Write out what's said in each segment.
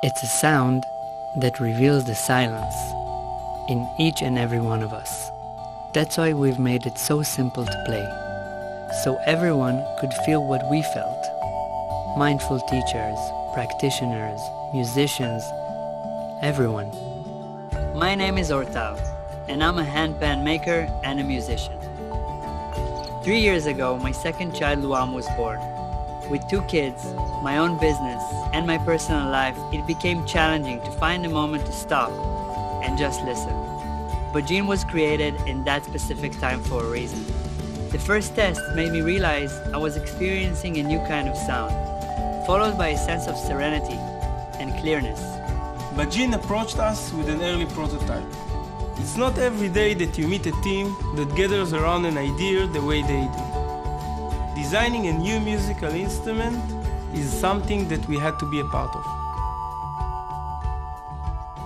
It's a sound that reveals the silence in each and every one of us. That's why we've made it so simple to play, so everyone could feel what we felt. Mindful teachers, practitioners, musicians, everyone. My name is Ortav, and I'm a handpan maker and a musician. 3 years ago, my second child Luam was born. With 2 kids, my own business, and my personal life, it became challenging to find a moment to stop and just listen. Bajin was created in that specific time for a reason. The first test made me realize I was experiencing a new kind of sound, followed by a sense of serenity and clearness. Bajin approached us with an early prototype. It's not every day that you meet a team that gathers around an idea the way they do. Designing a new musical instrument is something that we had to be a part of.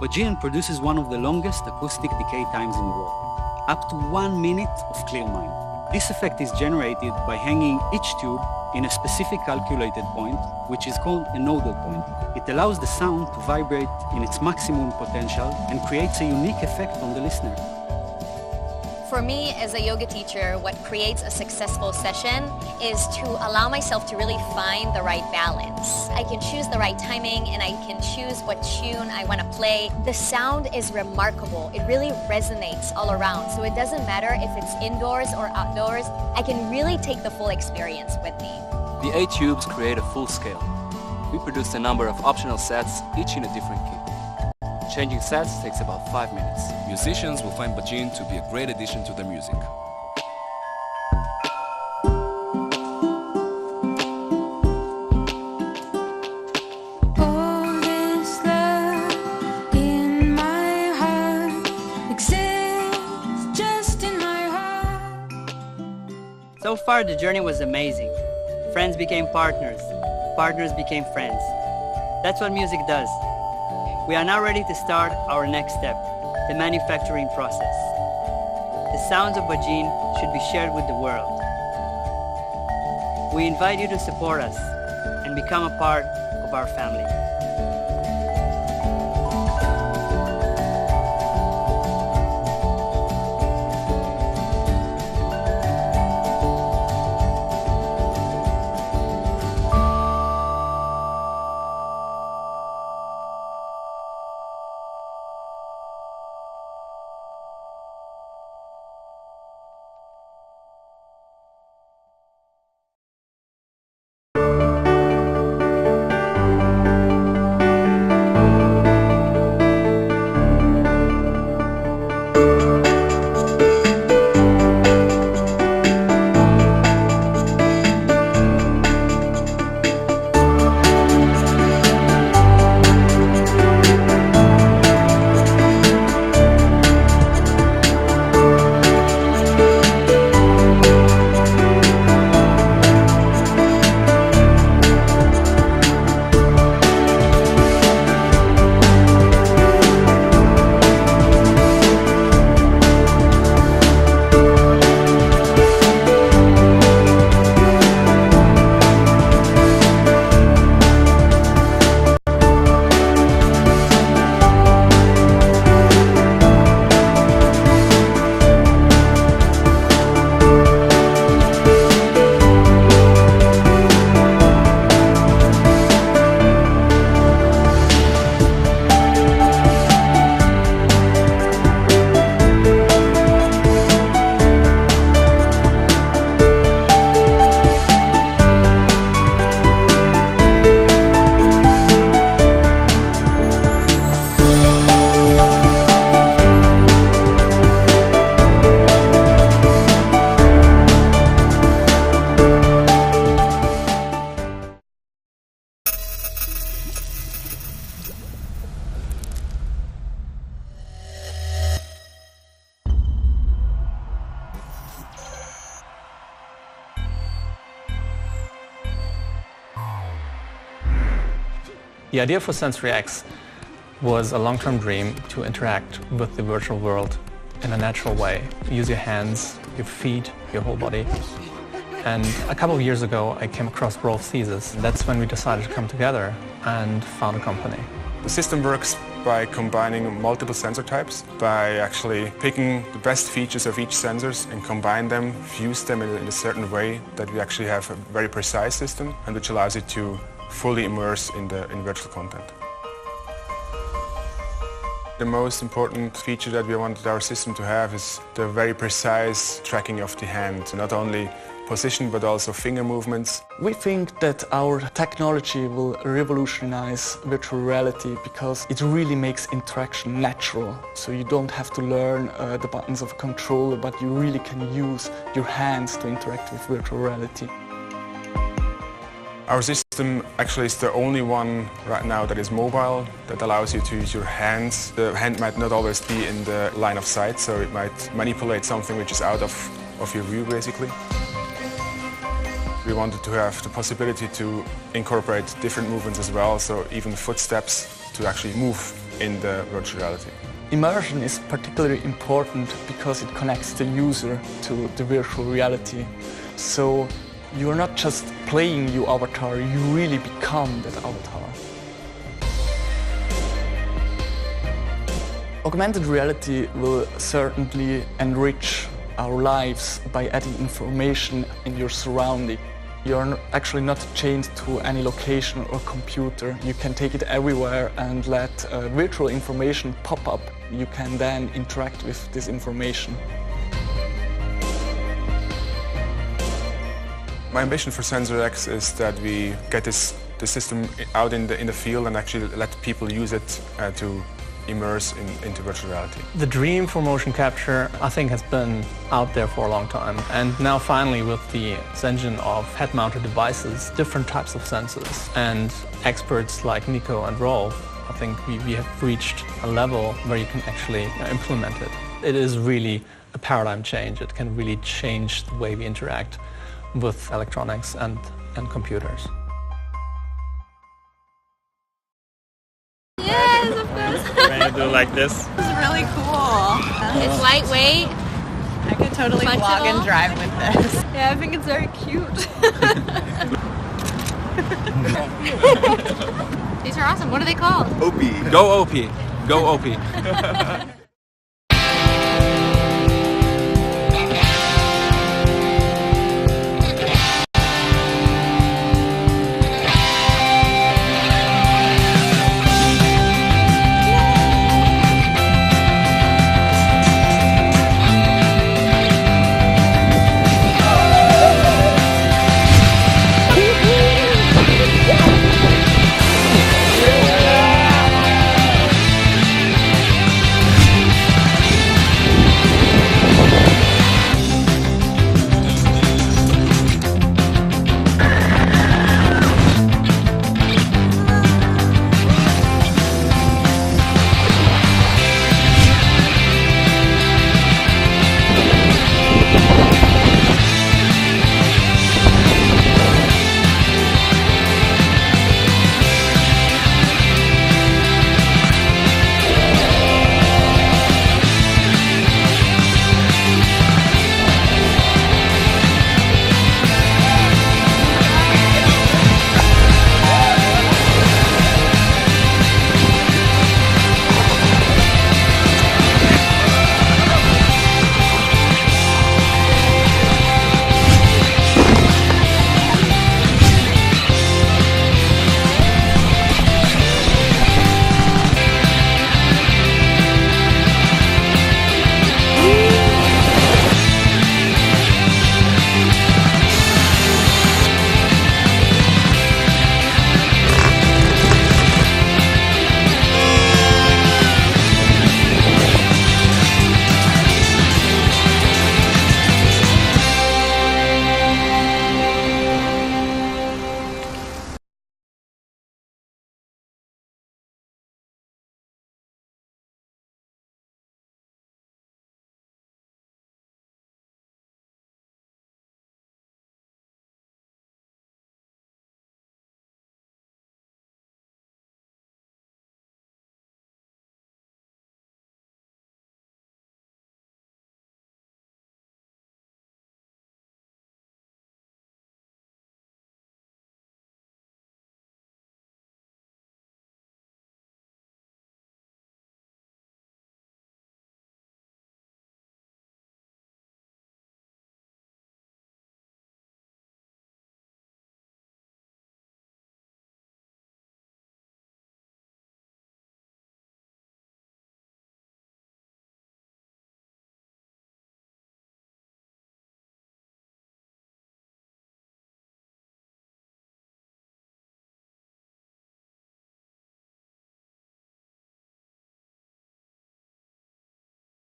Bajin produces one of the longest acoustic decay times in the world, up to 1 minute of clear mine. This effect is generated by hanging each tube in a specific calculated point, which is called a nodal point. It allows the sound to vibrate in its maximum potential and creates a unique effect on the listener. For me, as a yoga teacher, what creates a successful session is to allow myself to really find the right balance. I can choose the right timing and I can choose what tune I want to play. The sound is remarkable. It really resonates all around. So it doesn't matter if it's indoors or outdoors. I can really take the full experience with me. The 8 tubes create a full scale. We produced a number of optional sets, each in a different key. Changing sets takes about 5 minutes. Musicians will find Bajin to be a great addition to their music. All this love in my heart exists just in my heart. So far, the journey was amazing. Friends became partners. Partners became friends. That's what music does. We are now ready to start our next step, the manufacturing process. The sounds of Bajin should be shared with the world. We invite you to support us and become a part of our family. The idea for Sensory X was a long-term dream to interact with the virtual world in a natural way. Use your hands, your feet, your whole body. And a couple of years ago, I came across Rolf's thesis. That's when we decided to come together and found a company. The system works by combining multiple sensor types, by actually picking the best features of each sensors and combine them, fuse them in a certain way that we actually have a very precise system and which allows you to fully immerse in virtual content. The most important feature that we wanted our system to have is the very precise tracking of the hand, not only position but also finger movements. We think that our technology will revolutionize virtual reality because it really makes interaction natural. So you don't have to learn the buttons of a controller, but you really can use your hands to interact with virtual reality. Our system actually is the only one right now that is mobile, that allows you to use your hands. The hand might not always be in the line of sight, so it might manipulate something which is out of your view, basically. We wanted to have the possibility to incorporate different movements as well, so even footsteps to actually move in the virtual reality. Immersion is particularly important because it connects the user to the virtual reality. So you're not just playing your avatar, you really become that avatar. Augmented reality will certainly enrich our lives by adding information in your surrounding. You're actually not chained to any location or computer. You can take it everywhere and let virtual information pop up. You can then interact with this information. My ambition for SensorX is that we get the system out in the field and actually let people use it to immerse into virtual reality. The dream for motion capture, I think, has been out there for a long time. And now finally, with the ascension of head-mounted devices, different types of sensors, and experts like Nico and Rolf, I think we have reached a level where you can actually implement it. It is really a paradigm change. It can really change the way we interact with electronics and computers. Yes, of course. We're going to do like this. This is really cool. It's lightweight. I could totally vlog and drive with this. Yeah, I think it's very cute. These are awesome. What are they called? OP. Go OP. Go OP.